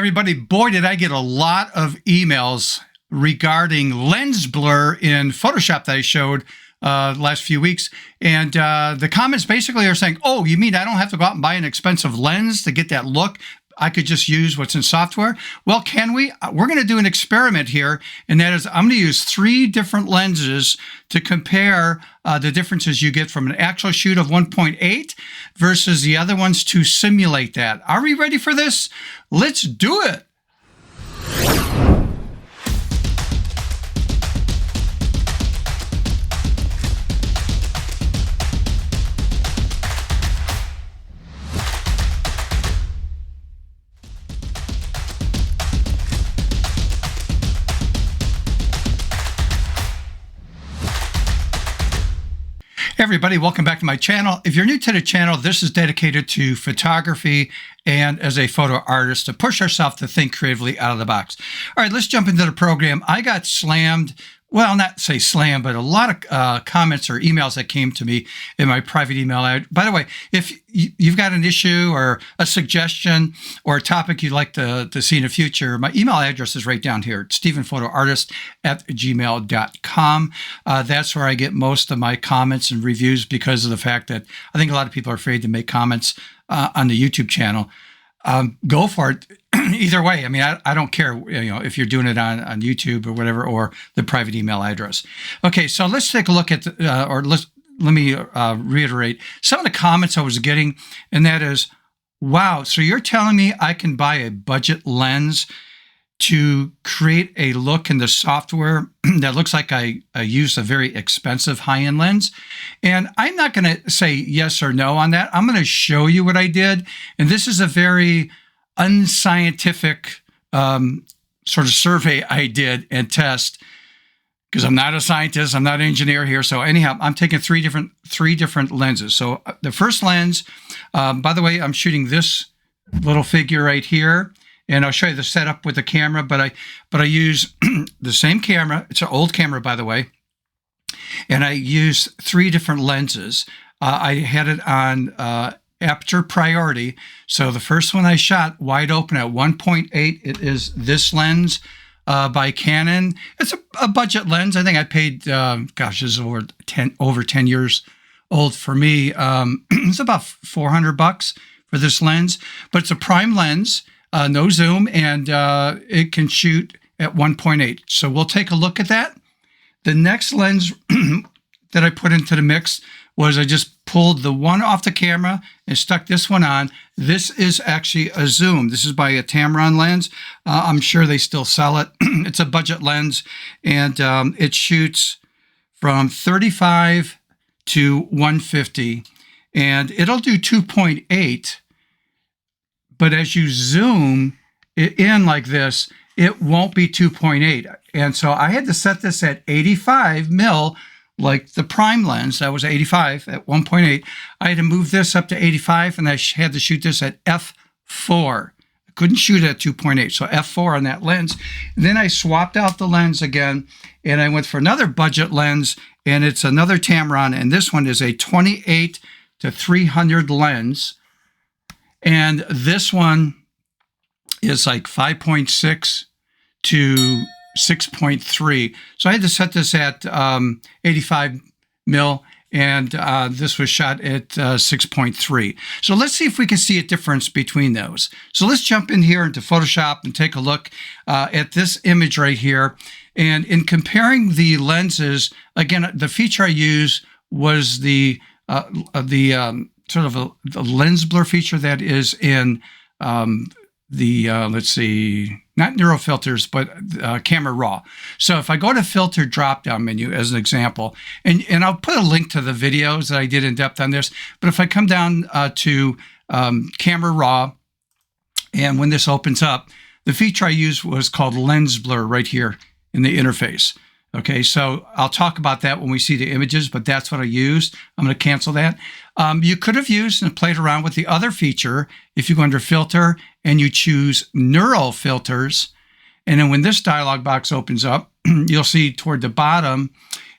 everybody. Boy, did I get a lot of emails regarding lens blur in Photoshop that I showed last few weeks. And the comments basically are saying, oh, you mean I don't have to go out and buy an expensive lens to get that look? I could just use what's in software. Well, can we? We're going to do an experiment here, and that is I'm going to use 3 different lenses to compare the differences you get from an actual shoot of 1.8 versus the other ones to simulate that. Are we ready for this? Let's do it. Hey everybody, welcome back to my channel. If you're new to the channel, this is dedicated to photography and as a photo artist to push ourselves to think creatively out of the box. All right, let's jump into the program. I got slammed. Well, not say slam, but a lot of comments or emails that came to me in my private email. By the way, if you've got an issue or a suggestion or a topic you'd like to see in the future, my email address is right down here. It's stephenphotoartist@gmail.com. That's where I get most of my comments and reviews because of the fact that I think a lot of people are afraid to make comments on the YouTube channel. Go for it. Either way, I mean, I don't care, if you're doing it on YouTube or whatever, or the private email address. Okay, so let's take a look at, let me reiterate some of the comments I was getting, and that is, wow, so you're telling me I can buy a budget lens to create a look in the software that looks like I used a very expensive high-end lens? And I'm not going to say yes or no on that. I'm going to show you what I did. And this is a very unscientific sort of survey I did and test, because I'm not a scientist, I'm not an engineer here. So anyhow, I'm taking three different lenses. So the first lens, by the way, I'm shooting this little figure right here. And I'll show you the setup with the camera, but I use the same camera. It's an old camera, by the way. And I use 3 different lenses. I had it on aperture priority. So the first one I shot wide open at 1.8. It is this lens by Canon. It's a budget lens. I think I paid, this is over 10 years old for me. It's about $400 for this lens, but it's a prime lens. No zoom, and it can shoot at 1.8. So we'll take a look at that. The next lens that I put into the mix was I just pulled the one off the camera and stuck this one on. This is actually a zoom. This is by a Tamron lens. I'm sure they still sell it. It's a budget lens, and it shoots from 35 to 150, and it'll do 2.8. But as you zoom it in like this, it won't be 2.8. And so I had to set this at 85 mil, like the prime lens. That was 85 at 1.8. I had to move this up to 85, and I had to shoot this at f4. I couldn't shoot it at 2.8, so f4 on that lens. And then I swapped out the lens again, and I went for another budget lens, and it's another Tamron, and this one is a 28 to 300 lens. And this one is like 5.6 to 6.3. So I had to set this at 85 mil, and this was shot at 6.3. So let's see if we can see a difference between those. So let's jump in here into Photoshop and take a look at this image right here. And in comparing the lenses, again, the feature I used was the sort of the lens blur feature that is in let's see, not NeuroFilters, but Camera Raw. So if I go to Filter drop-down menu as an example, and I'll put a link to the videos that I did in depth on this, but if I come down to Camera Raw, and when this opens up, the feature I used was called Lens Blur right here in the interface. Okay, so I'll talk about that when we see the images, but that's what I used. I'm going to cancel that. You could have used and played around with the other feature if you go under Filter and you choose NeuroFilters. And then when this dialog box opens up, you'll see toward the bottom,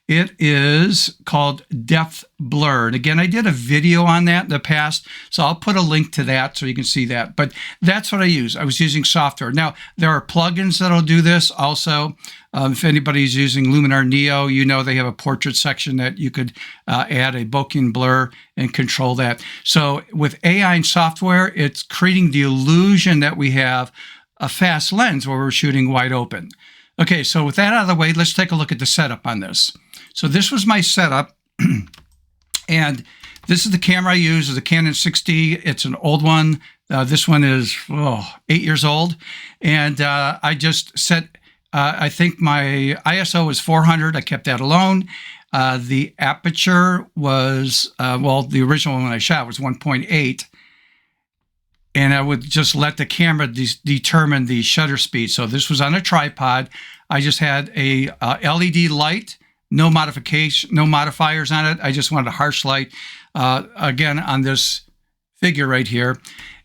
It is called Depth Blur. And again, I did a video on that in the past, so I'll put a link to that so you can see that. But that's what I use. I was using software. Now, there are plugins that'll do this also. If anybody's using Luminar Neo, you know they have a portrait section that you could add a bokeh and blur and control that. So with AI and software, it's creating the illusion that we have a fast lens where we're shooting wide open. Okay, so with that out of the way, let's take a look at the setup on this. So this was my setup, and this is the camera I use. It's a Canon 6D. It's an old one. This one is 8 years old, and I just set, I think my ISO was 400. I kept that alone. The aperture was, the original one I shot was 1.8, and I would just let the camera determine the shutter speed. So this was on a tripod. I just had a LED light, no modification, no modifiers on it. I just wanted a harsh light, again, on this figure right here.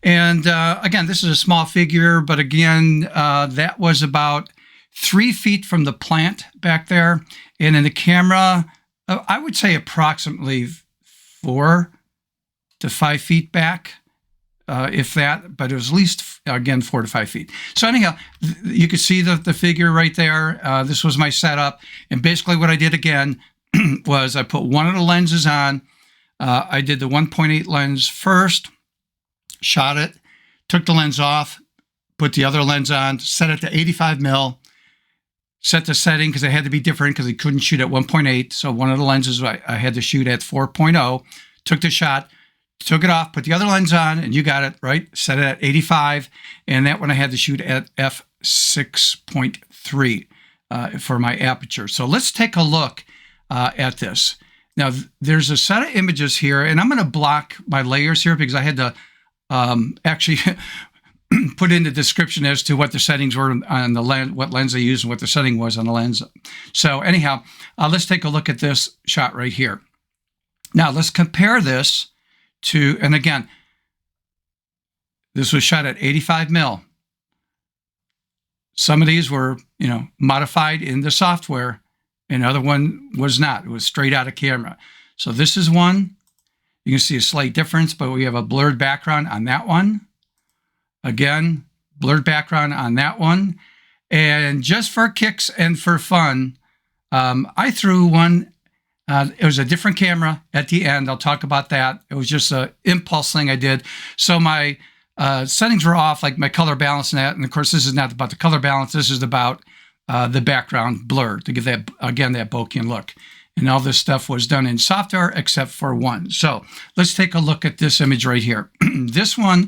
And again, this is a small figure, but again, that was about 3 feet from the plant back there. And in the camera, I would say approximately 4 to 5 feet back. If that, but it was at least, again, 4 to 5 feet. So anyhow, you could see the figure right there. This was my setup. And basically what I did again was I put one of the lenses on. I did the 1.8 lens first, shot it, took the lens off, put the other lens on, set it to 85 mil, set the setting because it had to be different because I couldn't shoot at 1.8. So one of the lenses I had to shoot at 4.0, took the shot, took it off, put the other lens on, and you got it, right? Set it at 85, and that one I had to shoot at f6.3 for my aperture. So let's take a look at this. Now, there's a set of images here, and I'm going to block my layers here because I had to actually put in the description as to what the settings were on the lens, what lens I used, and what the setting was on the lens. So anyhow, let's take a look at this shot right here. Now, let's compare this to, and again, this was shot at 85 mil. Some of these were, modified in the software, and the other one was not. It was straight out of camera. So this is one. You can see a slight difference, but we have a blurred background on that one. Again, blurred background on that one. And just for kicks and for fun, I threw one. It was a different camera at the end. I'll talk about that. It was just an impulse thing I did. So my settings were off, like my color balance and that. And of course, this is not about the color balance. This is about the background blur to give that, again, that bokeh look. And all this stuff was done in software except for one. So let's take a look at this image right here. This one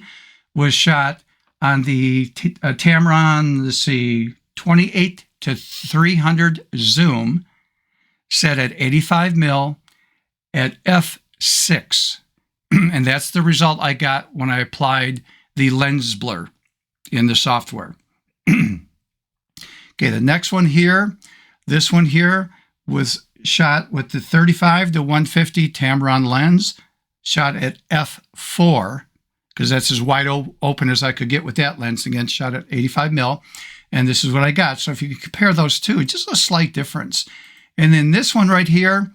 was shot on the Tamron, let's see, 28 to 300 zoom, set at 85 mil at f6. And that's the result I got when I applied the lens blur in the software. Okay, the next one here, this one here was shot with the 35 to 150 Tamron lens, shot at f4, because that's as wide open as I could get with that lens. Again, shot at 85 mil. And this is what I got. So if you compare those two, just a slight difference. And then this one right here,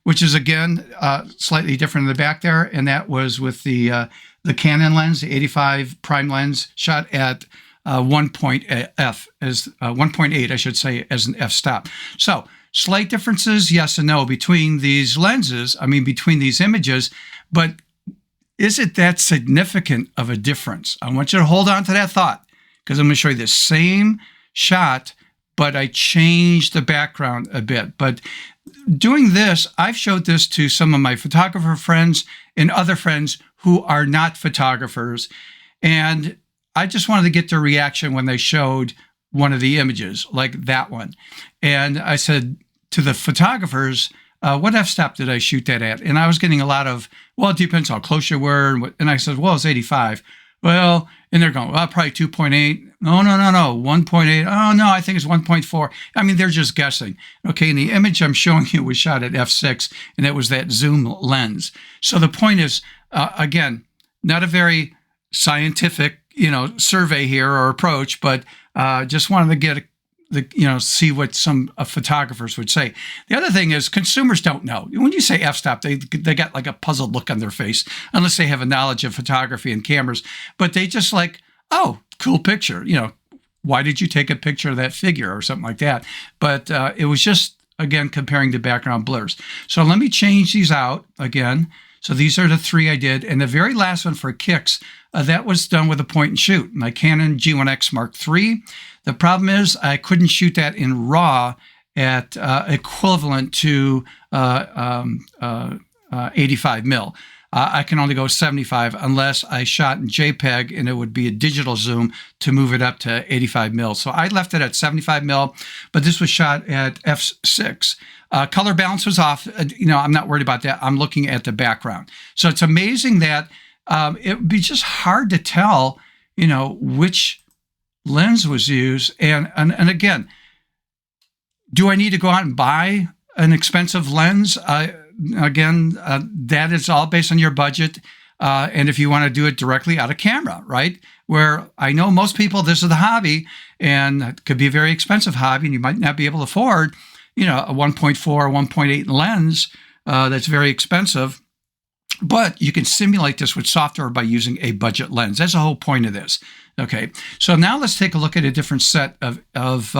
which is again slightly different in the back there, and that was with the Canon lens, the 85 prime lens, shot at 1.8, I should say, as an f-stop. So slight differences, yes and no, between these lenses. I mean, between these images, but is it that significant of a difference? I want you to hold on to that thought because I'm going to show you the same shot, but I changed the background a bit. But doing this, I've showed this to some of my photographer friends and other friends who are not photographers. And I just wanted to get their reaction when they showed one of the images, like that one. And I said to the photographers, what f-stop did I shoot that at? And I was getting a lot of, well, it depends how close you were. And I said, well, it's 85. Well, and they're going, well, probably 2.8. No, 1.8. Oh, no, I think it's 1.4. I mean, they're just guessing. Okay, and the image I'm showing you was shot at f6, and it was that zoom lens. So the point is, again, not a very scientific, survey here or approach, but just wanted to get see what some photographers would say. The other thing is consumers don't know. When you say f-stop, they got like a puzzled look on their face, unless they have a knowledge of photography and cameras. But they just like, oh, cool picture. Why did you take a picture of that figure or something like that? But it was just, again, comparing the background blurs. So let me change these out again. So these are the 3 I did. And the very last one for kicks, that was done with a point and shoot, my Canon G1X Mark III. The problem is I couldn't shoot that in RAW at equivalent to 85 mil. I can only go 75 unless I shot in JPEG, and it would be a digital zoom to move it up to 85 mil. So I left it at 75 mil, but this was shot at f6. Color balance was off. I'm not worried about that. I'm looking at the background. So it's amazing that it would be just hard to tell, which lens was used. And again, do I need to go out and buy an expensive lens? That is all based on your budget. And if you want to do it directly out of camera, right? Where I know most people, this is the hobby, and it could be a very expensive hobby, and you might not be able to afford, a 1.4 or 1.8 lens that's very expensive. But you can simulate this with software by using a budget lens. That's the whole point of this. Okay, so now let's take a look at a different set of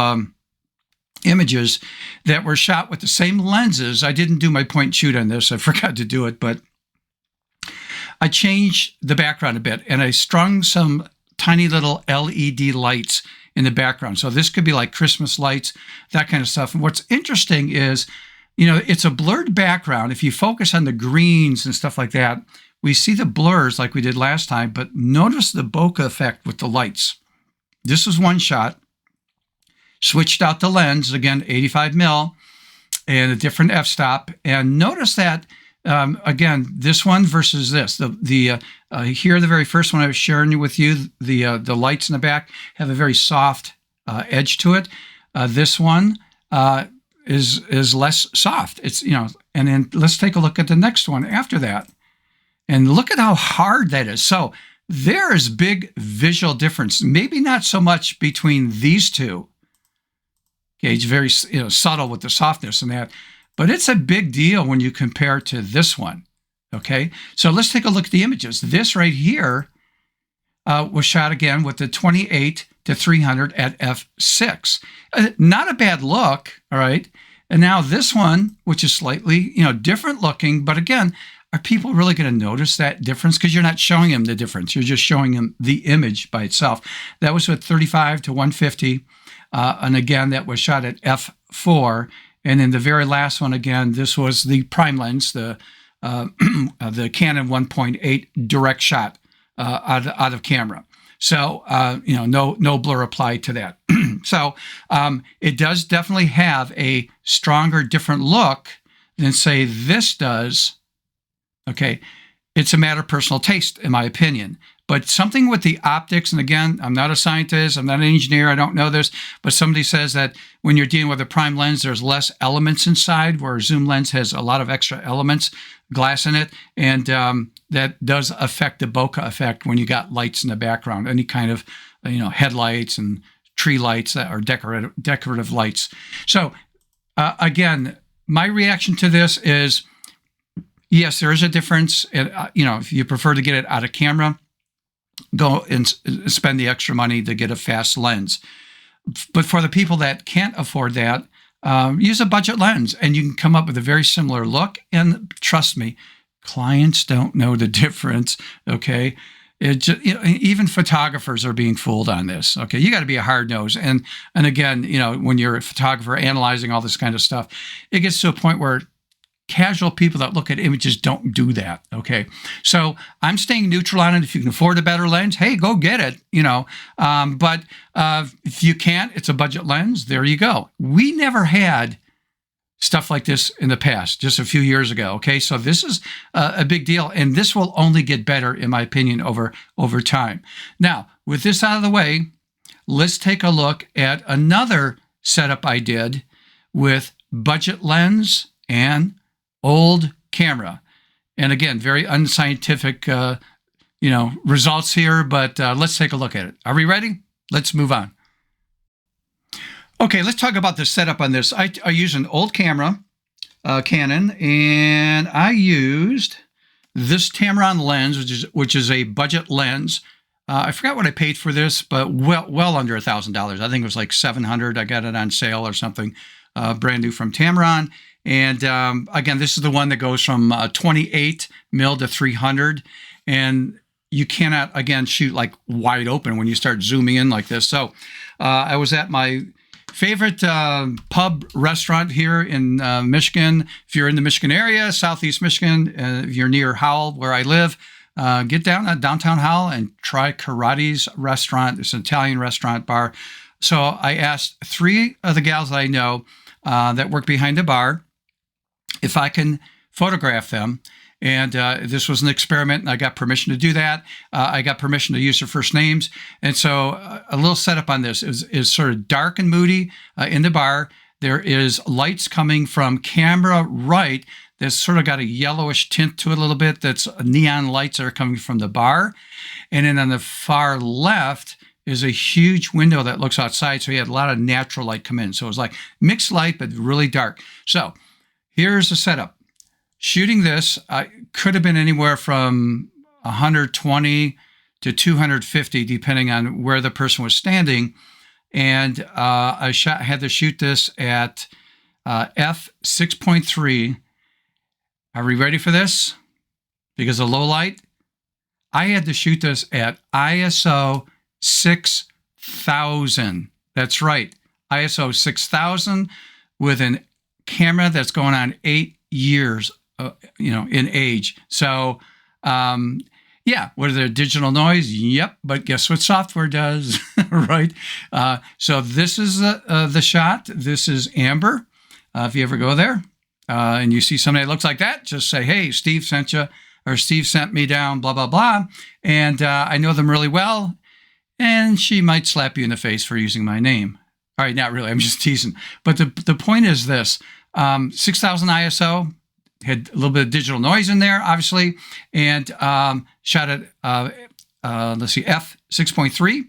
images that were shot with the same lenses. I didn't do my point and shoot on this. I forgot to do it, but I changed the background a bit, and I strung some tiny little LED lights in the background. So this could be like Christmas lights, that kind of stuff. And what's interesting is, it's a blurred background. If you focus on the greens and stuff like that, we see the blurs like we did last time, but notice the bokeh effect with the lights. This was one shot. Switched out the lens, again, 85 mil, and a different f-stop. And notice that, again, this one versus this. Here, the very first one I was sharing with you, the lights in the back have a very soft edge to it. This one is less soft. It's, and then let's take a look at the next one after that. And look at how hard that is. So there is big visual difference. Maybe not so much between these two. Okay, it's very subtle with the softness and that, but it's a big deal when you compare to this one. Okay, so let's take a look at the images. This right here was shot again with the 28 to 300 at f6. Not a bad look, all right? And now this one, which is slightly different looking, but again, are people really going to notice that difference? Because you're not showing them the difference. You're just showing them the image by itself. That was with 35 to 150. And again, that was shot at f4. And then the very last one, again, this was the prime lens, the Canon 1.8 direct shot out of camera. So, no blur applied to that. So it does definitely have a stronger, different look than, say, this does. Okay, it's a matter of personal taste, in my opinion. But something with the optics, and again, I'm not a scientist, I'm not an engineer, I don't know this, but somebody says that when you're dealing with a prime lens, there's less elements inside, where a zoom lens has a lot of extra elements, glass in it, and that does affect the bokeh effect when you got lights in the background, any kind of headlights and tree lights or decorative lights. So again, my reaction to this is, yes, there is a difference. If you prefer to get it out of camera, go and spend the extra money to get a fast lens. But for the people that can't afford that, use a budget lens, and you can come up with a very similar look. And trust me, clients don't know the difference. Okay, even photographers are being fooled on this. Okay, you got to be a hard nose. And again, when you're a photographer analyzing all this kind of stuff, it gets to a point where casual people that look at images don't do that. Okay, so I'm staying neutral on it. If you can afford a better lens, hey, go get it. But if you can't, it's a budget lens. There you go. We never had stuff like this in the past, just a few years ago. Okay, so this is a big deal, and this will only get better, in my opinion, over time. Now, with this out of the way, let's take a look at another setup I did with budget lens and old camera. And again, very unscientific, results here, but let's take a look at it. Are we ready? Let's move on. Okay, let's talk about the setup on this. I use an old camera, Canon, and I used this Tamron lens, which is a budget lens. I forgot what I paid for this, but well under $1,000. I think it was like $700. I got it on sale or something, brand new from Tamron. And again, this is the one that goes from 28 mil to 300, and you cannot again shoot like wide open when you start zooming in like this. So I was at my favorite pub restaurant here in Michigan. If you're in the Michigan area, Southeast Michigan, if you're near Howell, where I live, get down at downtown Howell and try Karate's restaurant. It's an Italian restaurant bar. So I asked 3 of the gals that I know that work behind the bar if I can photograph them. And this was an experiment, and I got permission to do that. I got permission to use their first names. And so a little setup on this is sort of dark and moody in the bar. There is lights coming from camera right that's sort of got a yellowish tint to it a little bit. That's neon lights that are coming from the bar. And then on the far left is a huge window that looks outside. So you had a lot of natural light come in. So it was like mixed light, but really dark. So here's the setup. Shooting this could have been anywhere from 120 to 250, depending on where the person was standing. And I had to shoot this at f6.3. Are we ready for this? Because of low light, I had to shoot this at ISO 6000. That's right, ISO 6000 with a camera that's going on 8 years. In age. So, yeah, what is there? Digital noise? Yep. But guess what software does, right? So this is the shot. This is Amber. If you ever go there and you see somebody that looks like that, just say, hey, Steve sent you, or Steve sent me down, blah, blah, blah. And I know them really well. And she might slap you in the face for using my name. All right, not really. I'm just teasing. But the point is this, 6,000 ISO, had a little bit of digital noise in there, obviously, and shot at, let's see, f6.3.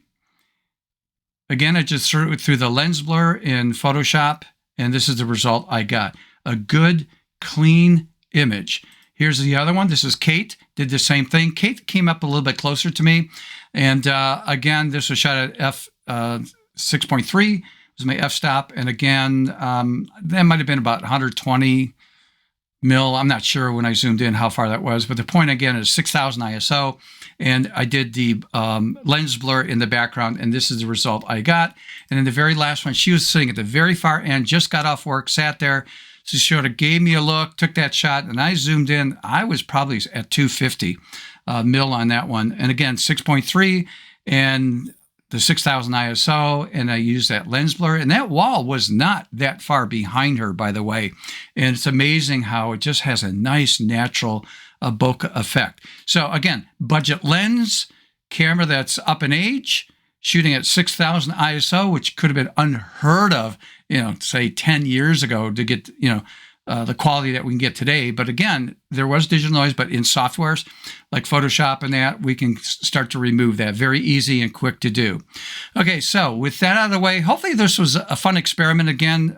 Again, I just threw it through the lens blur in Photoshop, and this is the result I got. A good, clean image. Here's the other one. This is Kate, did the same thing. Kate came up a little bit closer to me, and again, this was shot at f6.3. Was my f-stop, and again, that might have been about 120 mil. I'm not sure when I zoomed in how far that was, but the point again is 6,000 ISO, and I did the lens blur in the background, and this is the result I got. And then the very last one, she was sitting at the very far end, just got off work, sat there. She sort of gave me a look, took that shot, and I zoomed in. I was probably at 250 mil on that one. And again, 6.3 and the 6,000 ISO, and I used that lens blur. And that wall was not that far behind her, by the way. And it's amazing how it just has a nice, natural bokeh effect. So again, budget lens, camera that's up in age, shooting at 6,000 ISO, which could have been unheard of, say 10 years ago to get, the quality that we can get today. But again, there was digital noise, but in softwares like Photoshop and that, we can start to remove that. Very easy and quick to do. Okay, so with that out of the way, hopefully this was a fun experiment. Again,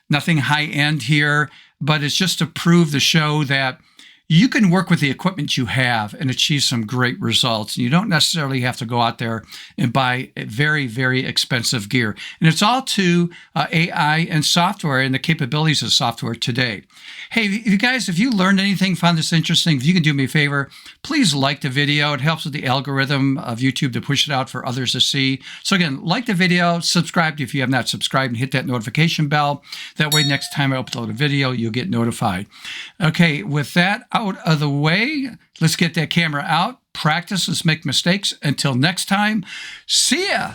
nothing high end here, but it's just to prove the show that you can work with the equipment you have and achieve some great results. You don't necessarily have to go out there and buy very, very expensive gear. And it's all to AI and software and the capabilities of software today. Hey, you guys, if you learned anything, found this interesting, if you can do me a favor, please like the video. It helps with the algorithm of YouTube to push it out for others to see. So again, like the video, subscribe if you have not subscribed, and hit that notification bell. That way, next time I upload a video, you'll get notified. Okay, with that out of the way, let's get that camera out, practice, let's make mistakes. Until next time, see ya.